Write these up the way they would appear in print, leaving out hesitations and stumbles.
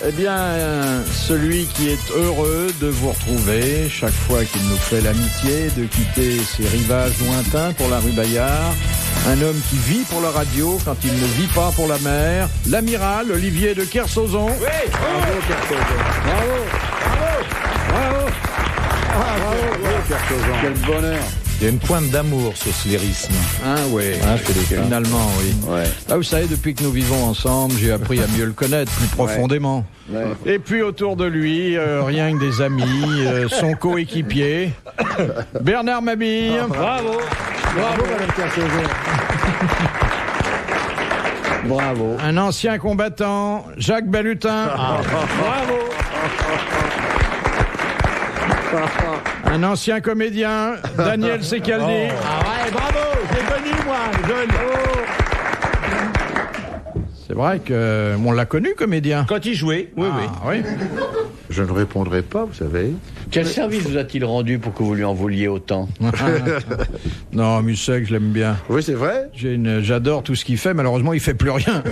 Eh bien, celui qui est heureux de vous retrouver chaque fois qu'il nous fait l'amitié de quitter ses rivages lointains pour la rue Bayard. Un homme qui vit pour la radio quand il ne vit pas pour la mer. L'amiral Olivier de Kersauzon. Oui, bravo Kersauzon. Bravo, bravo, bravo, bravo Kersauzon. Quel bonheur. Il y a une pointe d'amour sur ce lyrisme. Ah oui, finalement, oui. Ouais. Ah, vous savez, depuis que nous vivons ensemble, j'ai appris à mieux le connaître plus profondément. Ouais. Et puis autour de lui, rien que des amis, son coéquipier, Bernard Mabille. Bravo, bravo Madame Kersauzon. Bravo. Un ancien combattant, Jacques Balutin. Bravo. Un ancien comédien, Daniel Secaldi. Ah ouais, bravo, j'ai connu moi, jeune. C'est vrai qu'on l'a connu, comédien. Quand il jouait, oui. Oui. Je ne répondrai pas, vous savez. Quel service vous a-t-il rendu pour que vous lui en vouliez autant? Non, Musset, je l'aime bien. Oui, c'est vrai. J'adore tout ce qu'il fait, malheureusement, il fait plus rien.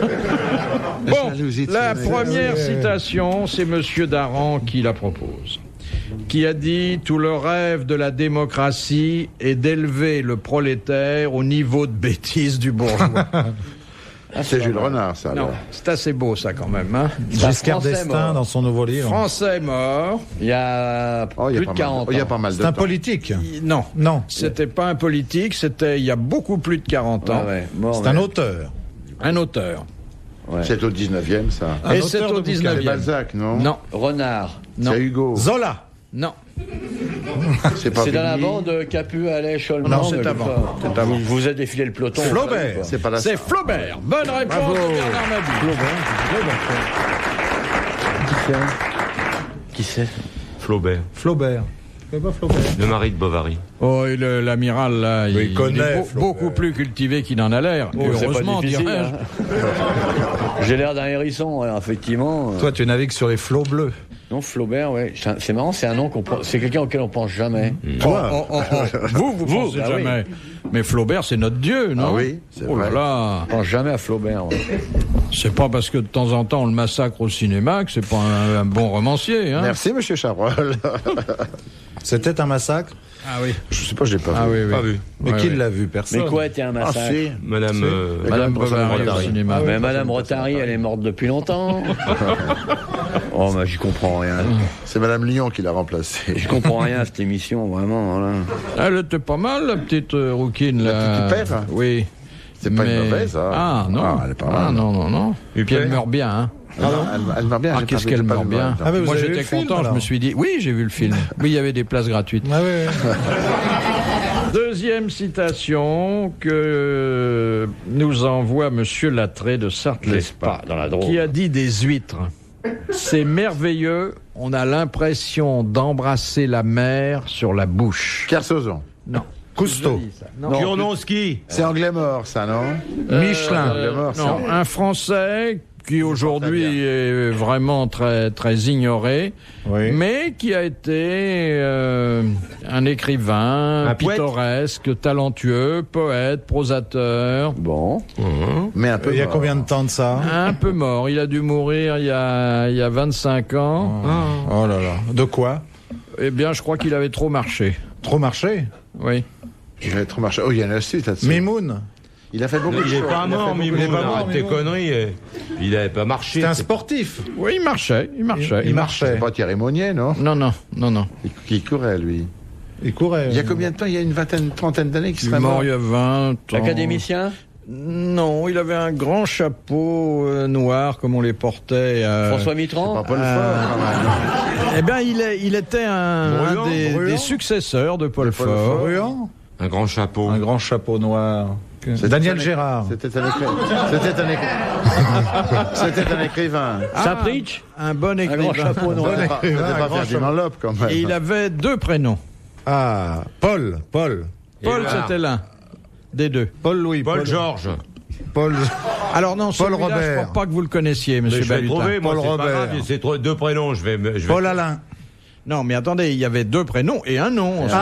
Bon, la première citation, c'est Monsieur Daran qui la propose, qui a dit « Tout le rêve de la démocratie est d'élever le prolétaire au niveau de bêtise du bourgeois. » C'est Jules Renard, ça. Non, Alors. c'est assez beau, ça, quand même. Hein. Giscard Français d'Estaing mort. dans son nouveau livre. Français mort. Il y a Il y a plus pas de 40 ans. Il y a pas mal de C'est un temps. politique. Non, Non, c'était pas un politique, c'était il y a beaucoup plus de 40 ans. Ouais, mort, c'est un auteur. Un auteur. Ouais. C'est au 19e, ça. Un Et auteur c'est de au bouquin. C'est 19e. Balzac, non? Non, Renard. non, C'est Hugo. Zola. non. C'est pas C'est dans la Vigny. bande Capu, Allais, Cholman. Non, c'est avant. C'est avant. Vous avez défilé le peloton. Flaubert. C'est pas la. C'est Flaubert. Bonne réponse Bravo. de Bernard Mabille. Qui c'est? Flaubert, Flaubert. C'est pas Flaubert. le mari de Bovary. Oh, et l'amiral, là, Oui, il connaît, est Flaubert. beaucoup plus cultivé qu'il en a l'air. Oh, c'est pas Heureusement, difficile, dirais-je. hein. J'ai l'air d'un hérisson, alors, effectivement. Toi, tu navigues sur les flots bleus. Non, Flaubert, ouais. C'est marrant, c'est un nom c'est quelqu'un auquel on pense jamais. Oh. Vous pensez bah jamais. Mais Flaubert, c'est notre dieu, non? Ah oui, c'est Oh là vrai. là. On pense jamais à Flaubert. Ouais. C'est pas parce que de temps en temps on le massacre au cinéma que c'est pas un bon romancier, hein? Merci, monsieur Chabrol. C'était un massacre. Ah oui. Je sais pas, je l'ai pas Ah vu. oui, oui. Pas vu. Mais Ouais, qui ouais. l'a vu? Personne. Mais quoi était un Ah, massacre? si. Madame, Madame Bovary au Bovary. cinéma. Mais Madame Rotary, elle est morte depuis longtemps. Oh, mais j'y comprends rien. C'est Madame Lyon qui l'a remplacé. Je comprends rien à cette émission, vraiment. Voilà. Elle était pas mal, la petite rouquine, là. La petite Huppert? Oui. C'est pas Mais- une mauvaise, hein. Ah, non. Ah, elle est pas mal. Non. Et puis elle meurt bien, hein. Elle meurt bien. Ah, j'ai qu'est-ce pas vu, qu'elle j'ai pas meurt vu, bien. moi. Ah, mais vous Moi, avez vu j'étais le film, content, je alors me suis dit, oui, j'ai vu le film. Oui, il y avait des places gratuites. Ah oui. Deuxième citation que nous envoie Monsieur Lattré de Sarthe-l'Espa, Dans la Drôme. qui a dit des huîtres. C'est merveilleux, on a l'impression d'embrasser la mer sur la bouche. Kersauzon. Non. Cousteau. Non. Kurnonski. C'est anglais mort, ça, non? Michelin. Elle est morte, Non, c'est un Français qui aujourd'hui est vraiment très, très ignoré, Oui. mais qui a été un écrivain Un poète. pittoresque, talentueux, poète, prosateur, Bon. Mais un peu Il y a mort. combien de temps de ça? un peu mort. Il a dû mourir il y a 25 ans. Oh là là. De quoi? Eh bien, je crois qu'il avait trop marché. Trop marché? Oui. Il va trop marché. Oh, il y en a aussi, là-dessus. Mimoun. Il a fait beaucoup de Il est choses. pas Il a mort, fait beaucoup Mimoun. de est pas mort, Arrête tes Mimoun. conneries. Il avait pas marché. C'était un sportif. Oui, il marchait. Il marchait. Il marchait. C'est pas Thierry Monnier, non? Non. Qui courait, lui. Il courait. Il y a combien de temps? Il y a une vingtaine, trentaine d'années qu'il Il est serait mort mort. il y a 20 ans. L'académicien? Non, il avait un grand chapeau noir comme on les portait. François Pas Mitterrand? Paul Fort, quand même. Eh bien, il était un Bruand. des successeurs de Paul Paul Fort. Bruand. Un grand chapeau. Un grand chapeau noir. C'était Daniel un- Gérard. C'était un C'était un écrivain. Sapritch? Un bon Un grand écrivain. chapeau noir. C'était pas, c'était un pas grand Ferdinand Lope, quand même. Et il avait deux prénoms. Ah, Paul. Paul, Éluard. c'était l'un des deux. Paul Louis. Paul Georges. Paul. Alors non, Paul celui-là, je Robert. crois pas que vous le connaissiez, Mais monsieur je vais Balutin. trouver, moi, Paul c'est pas Robert. grave, c'est deux prénoms, je vais... Paul Alain. Non, mais attendez, il y avait deux prénoms et un nom. ensuite.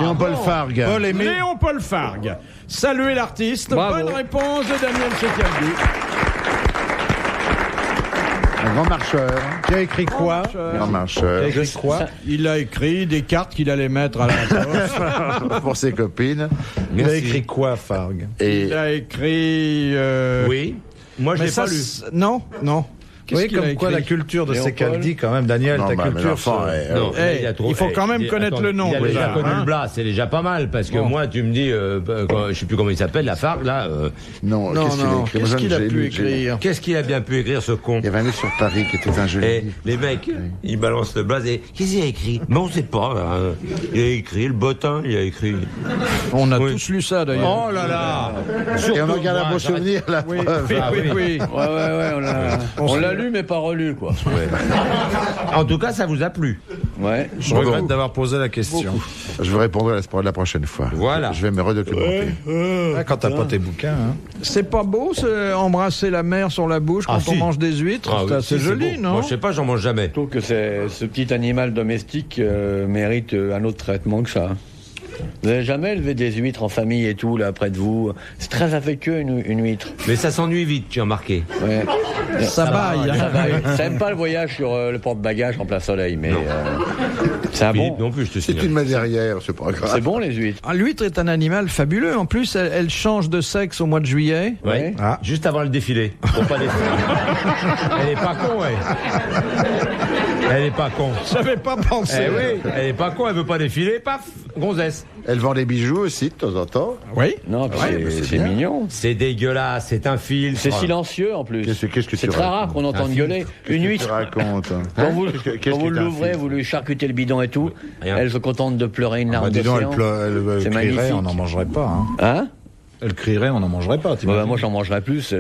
Léon Paul Fargue. Paul Aimé. Léon Paul Fargue. Saluez l'artiste. Bravo. Bonne réponse de Daniel Secaldi. Un grand marcheur. Qui a écrit quoi? Un grand marcheur. Qui a écrit quoi? Il a écrit des cartes qu'il allait mettre à la poste. Pour ses copines. Il a Merci. écrit quoi, Fargue? Et Il a écrit... Oui. Moi, je mais l'ai ça, pas lu. Non, non. Oui, Qu'est-ce qu'il a comme quoi écrit la culture de Léopold Secaldi, quand même, Daniel, Non, ta bah, mais culture. l'enfant, Non, Eh, là, il a trop- il faut quand même connaître le nom, Il a déjà déjà, connu hein. le Blas, c'est déjà pas mal, parce que Bon. moi, tu me dis, je sais plus comment il s'appelle, la Fargue, là. non, Non, non, écrit? qu'est-ce Moi, qu'il a j'ai pu lu, j'ai lu. écrire? Qu'est-ce qu'il a bien pu écrire, ce con? Il y avait un livre sur Paris qui était un joli Et livre. les mecs, ils balancent le Blas et qu'est-ce qu'il a écrit? Mais on sait pas. Hein. Il a écrit le bottin, il a écrit. On a Oui. tous lu ça, d'ailleurs. Oh là là! Et on en garde un moi, beau j'arrête- souvenir, la Oui, preuve. oui, Ah, oui, oui. oui. Ouais, on l'a lu, mais pas relu, quoi. En tout cas, ça vous a plu. Ouais. Je regrette d'avoir posé la question. Je vous répondrai la prochaine fois. Voilà. Je vais me redocumenter. Ah, quand t'as pas tes bouquins, hein. C'est pas beau, embrasser la mer sur la bouche quand Ah, on si. mange des huîtres? Ah, C'est oui, assez si, joli, beau. non? Moi, je sais pas, j'en mange jamais. Je trouve que ce petit animal domestique mérite un autre traitement que ça. Vous n'avez jamais élevé des huîtres en famille et tout, là, près de vous? C'est très affectueux, une huître. Mais ça s'ennuie vite, tu as remarqué. Ouais. Ça baille. Ça va. Ça aime pas le voyage sur le porte-bagages en plein soleil, mais Non. c'est un Philippe bon. non plus, je te C'est signale. une madérière, c'est pas grave. C'est bon, les huîtres. Ah, l'huître est un animal fabuleux. En plus, elle change de sexe au mois de juillet. Ouais. Ouais. Ah. Juste avant le défilé. Pour pas défiler. Elle est pas con, ouais. Elle est pas con. J'avais pas pensé. Eh oui, elle est pas con, elle veut pas défiler, paf, gonzesse. Elle vend des bijoux aussi, de temps en temps. Oui. Non, puis Ouais, mais c'est c'est bien. mignon. C'est dégueulasse, c'est un fil. C'est silencieux en plus. Qu'est-ce que C'est tu très racontes? rare qu'on entende Un gueuler. Qu'est-ce Une que tu huître, racontes, hein quand vous, Qu'est-ce quand vous que t'as l'ouvrez, fait vous lui charcutez le bidon et tout. Rien. Elle se contente de pleurer une larme Bah, dis donc, d'océan. elle C'est crierait, magnifique. on n'en mangerait pas. Hein. Hein? Elle crierait, on n'en mangerait pas. Bah, moi, j'en mangerai plus.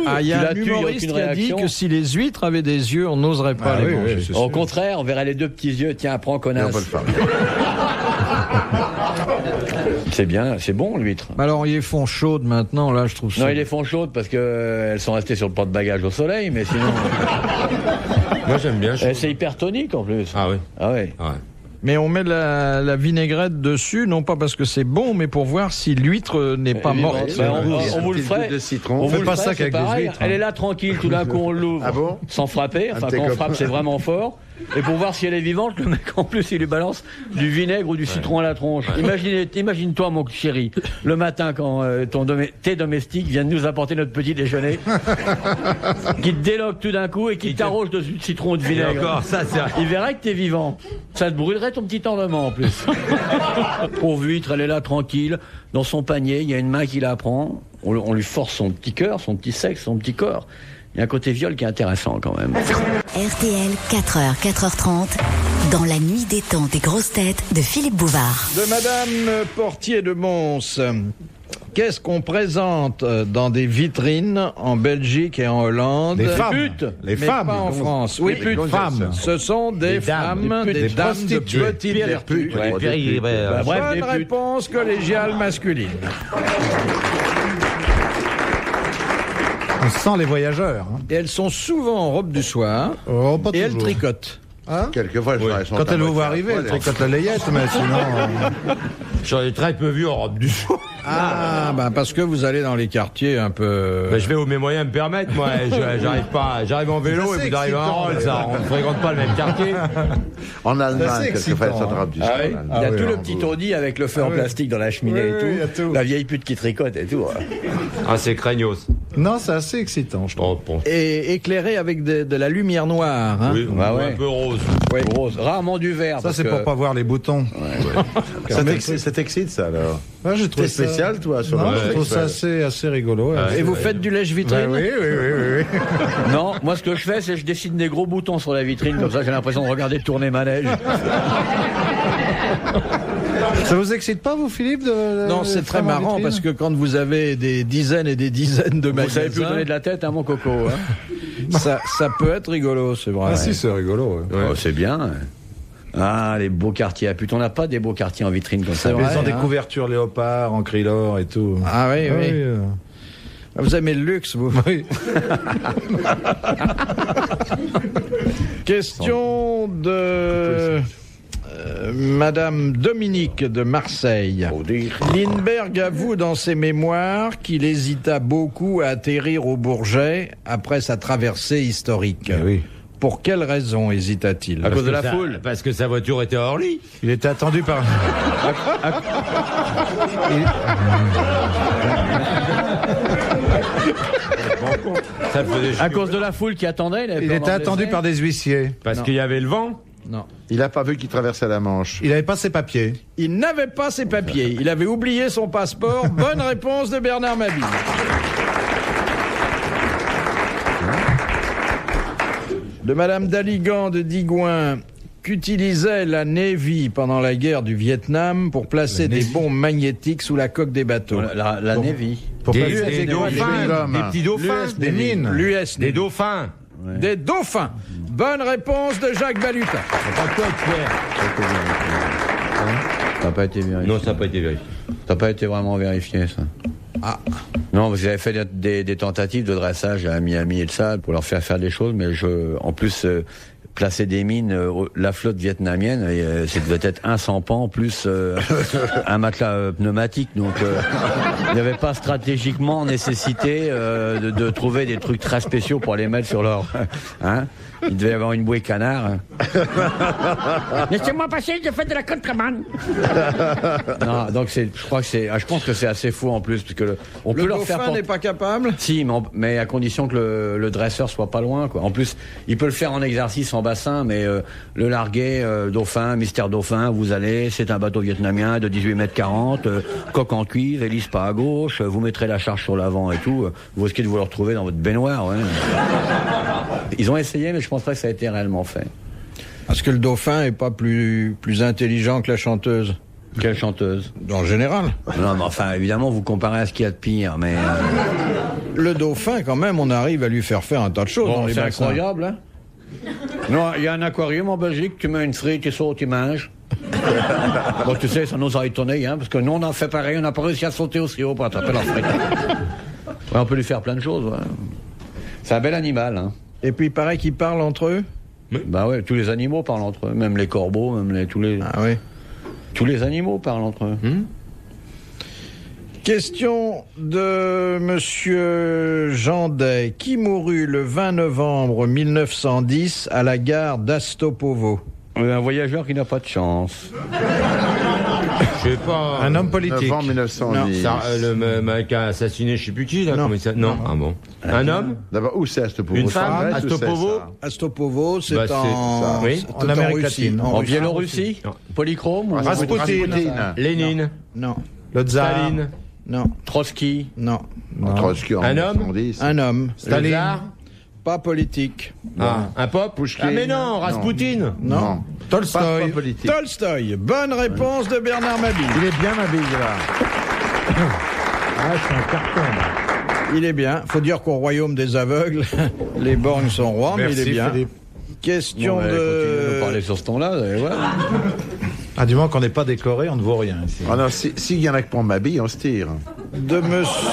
Ah, il y Tu a la un tues, il y a humoriste aucune qui a dit réaction. que si les huîtres avaient des yeux, on n'oserait pas les manger. c'est Au sûr. contraire, on verrait les deux petits yeux. Tiens, prends, Et on connasse. peut le faire. C'est bien, c'est bon, l'huître. Alors, ils les font chaudes maintenant, là, je trouve ça. Non, ils les font chaudes parce que elles sont restées sur le porte-bagages au soleil, mais sinon. Moi j'aime bien. C'est hyper tonique en plus. Ah oui. Ah ouais. Ouais. Mais on met la vinaigrette dessus, non pas parce que c'est bon, mais pour voir si l'huître n'est pas Évidemment. morte. Ben, on vous le Petite ferait. goutte de citron. On fait vous le pas ferait, ça c'est qu'avec des pareil. huîtres, Elle hein. est là tranquille, tout d'un coup on l'ouvre. Ah bon Sans frapper. Enfin, Un de tes quand on copains. frappe, c'est vraiment fort. Et pour voir si elle est vivante, le mec en plus il lui balance du vinaigre ou du citron à la tronche. Imagine-toi, mon chéri, le matin quand tes domestiques viennent nous apporter notre petit déjeuner, qui te déloque tout d'un coup et qui t'arroge de citron ou de Et vinaigre. encore, ça c'est. Il verrait que t'es vivant. Ça te brûlerait ton petit ornement en plus. Pauvre huître, elle est là tranquille, dans son panier, il y a une main qui la prend, on lui force son petit cœur, son petit sexe, son petit corps. Il y a un côté viol qui est intéressant quand même. RTL, 4h, 4h30, dans la nuit des temps des grosses têtes de Philippe Bouvard. De Madame Portier de Mons. Qu'est-ce qu'on présente dans des vitrines en Belgique et en Hollande? Des femmes. putes. Les Mais femmes. pas en France. Oui, Les femmes. ce sont des dames, femmes, des des putes, dames de prostituées. petite vertu. Ouais, Les péris- Bah, bref, Bonne des putes. réponse collégiale masculine. On sent les voyageurs. Hein. Et elles sont souvent en robe du soir Oh, pas et elles toujours. tricotent. Quelquefois, elles sont Quand à elle vous moitié voit à arriver, poil, elle tricote la layette, mais sinon... J'en ai très peu vu en robe du soir. Ah, bah parce que vous allez dans les quartiers un peu... Ben, je vais où mes moyens me permettent, moi. J'arrive pas. J'arrive en vélo C'est et vous arrivez en excitant, rôle, mais- ça. On ne fréquente pas le même quartier. En C'est Allemagne, assez quelquefois, elles sont excitant, en robe du Ah soir. oui, en il y a Allemagne. tout le petit taudis avec le feu en oui. plastique dans la cheminée Oui, et tout. oui, il y a tout. La vieille pute qui tricote et tout. Ah, c'est craignos. Non, c'est assez excitant, je trouve. Oh, bon. Et éclairé avec de la lumière noire. Hein. Oui, Bah ou ouais. un peu rose. Rose. Rarement du vert. Ça, parce c'est que- pour pas voir les boutons. Ça t'excite, ça, alors Ouais, j'ai trouvé T'es spécial, toi, sur Non, le je trouve ça sexuel. assez rigolo. ouais. Et vous faites du lèche-vitrine? Oui. Non, moi ce que je fais, c'est que je dessine des gros boutons sur la vitrine, comme ça j'ai l'impression de regarder tourner manège. Ça vous excite pas, vous, Philippe Non, c'est très marrant parce que quand vous avez des dizaines et des dizaines de Vous savez plus où magasins, donner de la tête, hein, mon coco. Hein. ça peut être rigolo, c'est vrai. Ah si, c'est rigolo. ouais. Oh, c'est bien. Ah, les beaux quartiers à pute. On n'a pas des beaux quartiers en vitrine comme ça. C'est vrai. Ils ont des hein. couvertures léopard, en crilor et tout. Ah oui, Ah oui. euh. Vous aimez le luxe, vous. Oui. Question de Madame Dominique de Marseille. Lindbergh avoue dans ses mémoires qu'il hésita beaucoup à atterrir au Bourget après sa traversée historique. Oui. Pour quelle raison hésita-t-il? À cause de la foule. Parce que sa voiture était à Orly. Il était attendu par... Ça le faisait À cause de la foule qui attendait. Il était attendu par des huissiers. Parce qu'il y avait le vent. Non. Il n'a pas vu qu'il traversait la Manche. Il n'avait pas ses papiers. Il n'avait pas ses papiers. Il avait oublié son passeport. Bonne réponse de Bernard Mabille. De Madame Daligan de Digoin, qu'utilisait la Navy pendant la guerre du Vietnam pour placer des bombes magnétiques sous la coque des bateaux? La Navy. Pour Des placer dauphins, des petits dauphins. des mines. L'US Des Navy. dauphins. Des dauphins. Bonne réponse de Jacques Balutin. Pas toi, Pierre. Ça n'a pas été vérifié. Non, ça n'a pas été vérifié. Ça n'a pas été vraiment vérifié, ça. Ah. Non, vous avez fait des tentatives de dressage à Miami et le Sal pour leur faire des choses, mais en plus, placer des mines, la flotte vietnamienne, ça devait être un sampan plus un matelas pneumatique, donc il n'y avait pas stratégiquement nécessité de trouver des trucs très spéciaux pour les mettre sur leur... Hein, il devait y avoir une bouée canard. Hein. Laissez-moi passer, je fais de la contrebande. Non, donc je pense que c'est assez fou en plus, parce que on peut Le leur faire dauphin n'est pas capable? Si, mais à condition que le dresseur soit pas loin, quoi. En plus, il peut le faire en exercice en bassin, mais le larguer, dauphin, mystère dauphin, vous allez, c'est un bateau vietnamien de 18 mètres 40, coque en cuivre, hélice pas à gauche, vous mettrez la charge sur l'avant et tout, vous risquez de vous le retrouver dans votre baignoire, ouais. Ils ont essayé, mais je pense pas que ça a été réellement fait. Parce que le dauphin est pas plus intelligent que la chanteuse? Quelle chanteuse? En général. Non, mais enfin, évidemment, vous comparez à ce qu'il y a de pire, mais... Le dauphin, quand même, on arrive à lui faire un tas de choses dans les c'est bassins. incroyable, hein? Non, il y a un aquarium en Belgique, tu mets une frite, tu sautes, tu manges. Bon, tu sais, ça nous a étonnés, hein, parce que nous, on a fait pareil, on n'a pas réussi à sauter aussi haut pour attraper la frite. Ouais, on peut lui faire plein de choses, ouais. C'est un bel animal, hein. Et puis, il paraît qu'ils parlent entre eux? Bah ouais, tous les animaux parlent entre eux, même les corbeaux, tous les animaux parlent entre eux. Question de Monsieur Jandet, qui mourut le 20 novembre 1910 à la gare d'Astopovo. Un voyageur qui n'a pas de chance. Je sais pas. Un homme politique. 9 ans 1910. Ça, le mec a assassiné je sais plus qui, là. Non. Comment il s'appelle ? Non, ah bon. Un homme ? D'abord, où c'est Astopovo? Une femme Ça reste, où c'est, Astopovo ça Astopovo, c'est Bah, c'est en... ça. Oui. c'est En Amérique Russie. latine. En Russie. Biélorussie ? Non. Polychrome ou... Rasputin. Lénine. Non, Le tsar. Staline. non, Trotsky. non. Trotsky en Un homme 1910. Un homme, Le tsar. pas politique. Ah, un pop Pushkin. Ah mais non, Rasputin. Non. Pas Tolstoï. politique. Tolstoï, bonne réponse de Bernard Mabille. Il est bien habillé là. Ah, c'est un carton. Il est bien. Faut dire qu'au royaume des aveugles, les borgnes sont rois, mais il est bien. Philippe. Question Continuez de de... parler sur ce ton-là, vous allez voir. Ah, du moment qu'on n'est pas décoré, on ne vaut rien ici. Ah non, s'il y en a que pour Mabille, on se tire. de monsieur...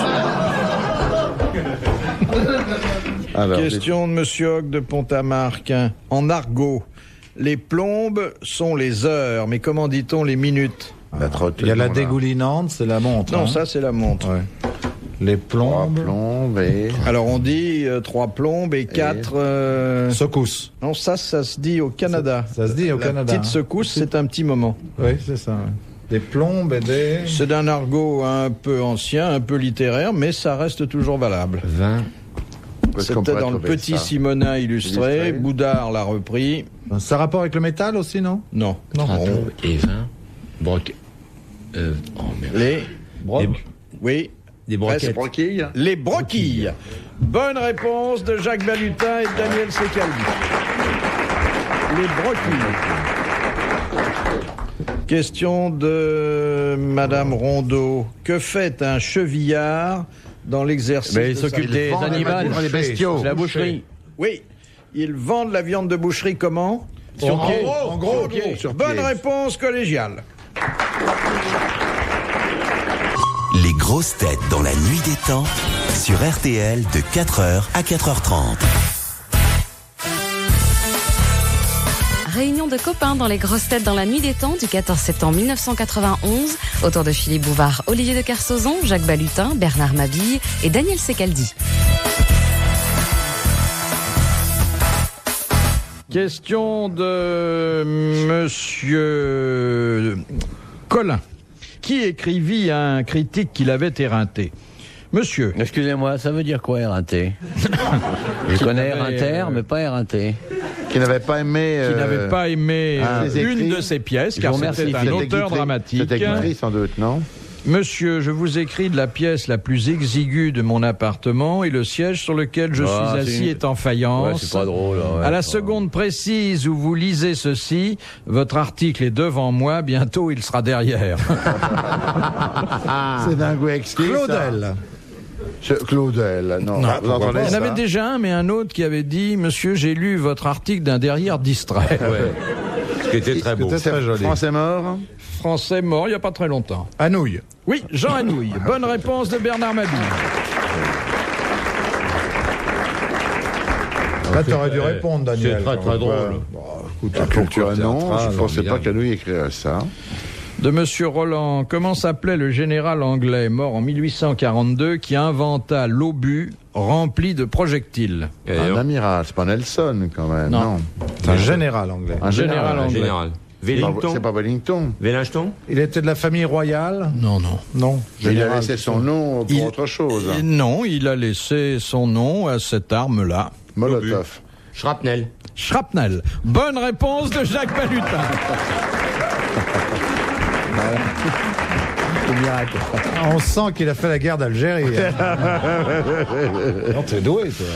Alors, Question de Monsieur Hogg de Pont-à-Marc. En argot, les plombes sont les heures, mais comment dit-on les minutes? la trotte, Il y a la non, là. dégoulinante, c'est la montre. Non, hein. ça c'est la montre. Ouais. Les Trois plombes. plombes et... Alors on dit 3 plombes et 4... Secousse. Non, ça se dit au Canada. Ça se dit au La Canada. petite secousse, c'est un petit moment. Oui, c'est ça. Ouais. Des plombes et des... C'est d'un argot un peu ancien, un peu littéraire, mais ça reste toujours valable. 20. C'était dans le Petit Simonin illustré. Boudard l'a repris. Ça a rapport avec le métal aussi, non? Non. Non. Et 20. Broc. Oh merde. Les... Des, Oui. des Presque. broquettes. Broquille. Les broquilles. Bonne réponse de Jacques Balutin et de Daniel Secaldi. Les broquilles. Question de Madame Rondeau. Que fait un chevillard dans l'exercice Mais il de s'occupe sa- des vend animaux, les bestiaux. c'est la boucherie. Oui. Ils vendent la viande de boucherie comment? Sur pied. En gros. Sur Bonne pied. réponse collégiale. Les grosses têtes dans la nuit des temps sur RTL de 4h à 4h30. réunion de copains dans les grosses têtes dans la nuit des temps du 14 septembre 1991, autour de Philippe Bouvard, Olivier de Kersauzon, Jacques Balutin, Bernard Mabille et Daniel Secaldi. Question de Monsieur Collin, qui écrivit à un critique qu'il avait éreinté. Monsieur. Excusez-moi, ça veut dire quoi éreinté? Je connais éreinter, mais pas éreinté. Qui n'avait pas aimé... Qui n'avait pas aimé une de ses pièces, car c'était un auteur dramatique. C'était Guitry, sans doute, non? Monsieur, je vous écris de la pièce la plus exiguë de mon appartement et le siège sur lequel je suis assis est en faillance. Ouais, c'est pas drôle. Ouais, à la seconde précise où vous lisez ceci, votre article est devant moi, bientôt il sera derrière. C'est d'un goût exquis. Claudel. Claudel, non. Vous entendez Il y en ça? avait déjà un, mais un autre qui avait dit, monsieur, j'ai lu votre article d'un derrière distrait. Ouais. Ce qui était très beau. C'était très joli. Français mort? Français mort il n'y a pas très longtemps. Anouilh. Oui, Jean Anouilh. Bonne réponse de Bernard Mabille. Là, t'aurais dû répondre, Daniel. C'est très drôle. Non, je ne pensais pas qu'Anouilh écrirait ça. De Monsieur Roland, comment s'appelait le général anglais mort en 1842 qui inventa l'obus rempli de projectiles? Un amiral, c'est pas Nelson quand même. Non. Non. C'est un général anglais. Un général anglais. Général. Wellington. C'est pas Wellington. Wellington. Il était de la famille royale? Non. Non. Il a Général. laissé son nom pour autre chose. Non, il a laissé son nom à cette arme-là. Molotov. Shrapnel. Shrapnel. Bonne réponse de Jacques Balutin. On sent qu'il a fait la guerre d'Algérie. Non, t'es doué, toi.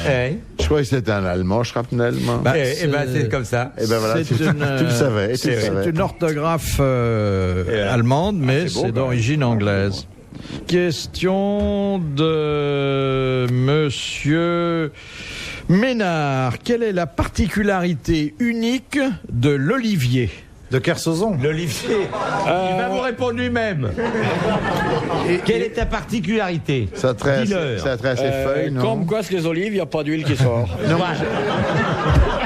Je croyais que c'était un Allemand, Shrapnel. Moi. Eh ben, c'est comme ça. Eh ben voilà, tu le savais. C'est une orthographe allemande, mais c'est beau, c'est d'origine anglaise. Question de Monsieur Ménard. Quelle est la particularité unique de l'olivier? De Kersauzon. L'Olivier. Il va vous répondre lui-même. Quelle est ta particularité? Ça trace Dis-leur. ses feuilles, non? Comme quoi, les olives, il n'y a pas d'huile qui sort.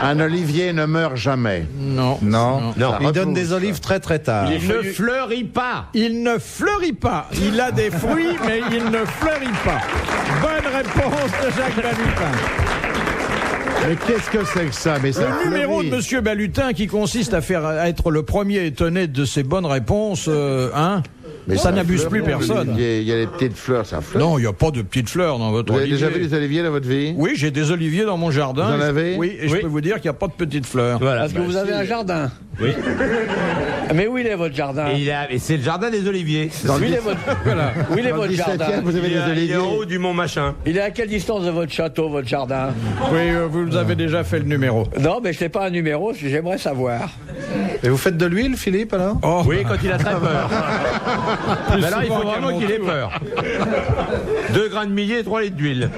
Un olivier ne meurt jamais. Non. Il donne des olives très très tard. Il ne fleurit pas. Il ne fleurit pas. Il a des fruits, mais il ne fleurit pas. Bonne réponse de Jacques Balutin. Mais qu'est-ce que c'est que ça? Mais ça Le numéro de Monsieur Balutin qui consiste à être le premier étonné de ses bonnes réponses, Mais ça n'abuse plus personne. Il y a les petites fleurs, ça fleur. Non, il n'y a pas de petites fleurs dans votre Vous avez olivier. déjà vu des oliviers dans votre vie? Oui, j'ai des oliviers dans mon jardin. Vous en avez? Oui, et je peux vous dire qu'il n'y a pas de petites fleurs. Voilà. Parce que vous avez un jardin. Oui. Mais où il est votre jardin? Et c'est le jardin des oliviers. Où il est votre, voilà. Où il est Dans le votre 17e, jardin? vous avez des Il est oliviers? en haut du mont machin. Il est à quelle distance de votre château, votre jardin? Oui, vous avez déjà fait le numéro. Non, mais je n'ai pas un numéro, j'aimerais savoir. Et vous faites de l'huile, Philippe, alors? Oh, Oui, quand il a très peur. Mais là, il faut vraiment qu'il ait peur. 2 grains de millet et 3 litres d'huile.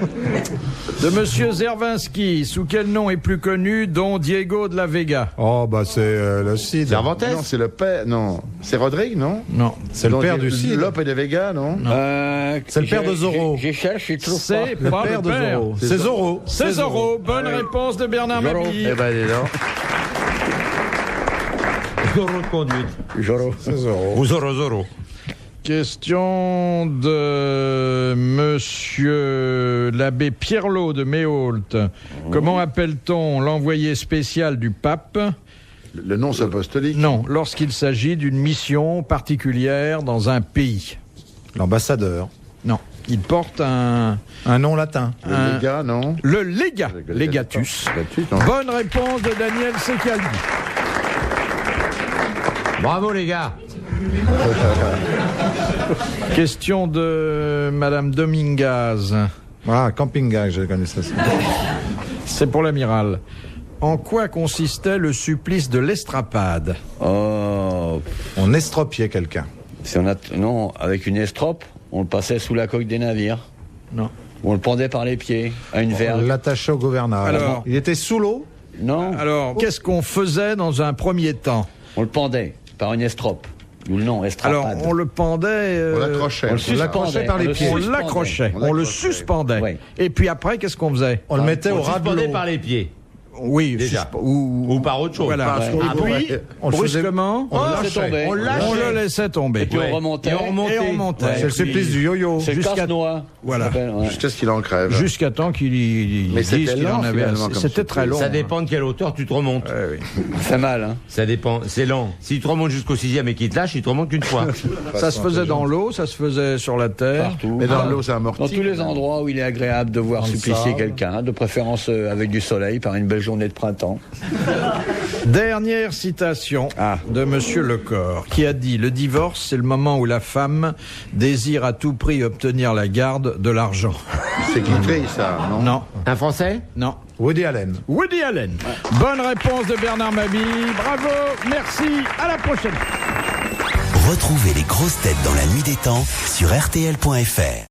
de Monsieur Zervinski, sous quel nom est plus connu, dont Diego de la Vega? Oh, bah c'est le Cid. Cervantes. Non, c'est le père. Non. C'est Rodrigue, non? Non. C'est le père du Cid. Lope et de Vega, non? C'est le père de Zorro. J'ai cherché, je trouve pas. C'est Le pas père le de père. Zorro. C'est Zorro. C'est Zorro. Bonne réponse de Bernard Mabille. Eh ben, dis donc. Zorro de conduite. Zorro. C'est Zorro. Ou Zorro. Question de Monsieur l'abbé Pierlot de Méhault. Comment appelle-t-on l'envoyé spécial du pape? Le nom apostolique. Non, lorsqu'il s'agit d'une mission particulière dans un pays. L'ambassadeur. Non, il porte un nom latin. Le légat, non? le légat, légatus. Non. Bonne réponse de Daniel Secaldi. Bravo les gars. Question de Madame Domingaz. Ah, camping-gag, je connais ça. C'est pour l'amiral. En quoi consistait le supplice de l'estrapade? Oh, On estropiait quelqu'un. si on a, non, avec une estrope, on le passait sous la coque des navires. Non. On le pendait par les pieds à une On vergue. l'attachait au gouvernail. Alors- Il était sous l'eau. Non, Alors, qu'est-ce qu'on faisait dans un premier temps? on le pendait par une estrope. Ou non, estrapade. Alors, on le pendait... On l'accrochait. on le suspendait. l'accrochait par les On le pieds. On suspendait. l'accrochait, On on le l'accrochait. suspendait. Ouais. Et puis après, qu'est-ce qu'on faisait? On le mettait On au ras de suspendait l'eau. par les pieds. Oui, déjà. Ou par autre chose. Voilà. Ouais. Et puis, brusquement, on le laissait tomber. Et puis on remontait. Et on remontait. C'est le supplice du yo-yo. C'est le casse-noix. Voilà. Jusqu'à ce qu'il en crève. Jusqu'à temps qu'il Mais dise c'était qu'il en lent, avait finalement, assez. comme C'était très long. Ça dépend de quelle hauteur tu te remontes. C'est mal, hein. Ça dépend, c'est lent. Si tu te remontes jusqu'au 6e et qu'il te lâche, il te remonte qu'une fois. Ça se faisait dans l'eau, ça se faisait sur la terre. Partout. Mais dans l'eau, ça amortit. Dans tous les endroits où il est agréable de voir supplicier quelqu'un, de préférence avec du soleil, par une belle journée de printemps. Dernière citation de Monsieur Lecor, qui a dit « Le divorce, c'est le moment où la femme désire à tout prix obtenir la garde de l'argent. » C'est Guitry, ça, non? Non. Un Français? Non. Woody Allen. Woody Allen. Bonne réponse de Bernard Mabille. Bravo, merci, à la prochaine. Retrouvez les grosses têtes dans la nuit des temps sur RTL.fr.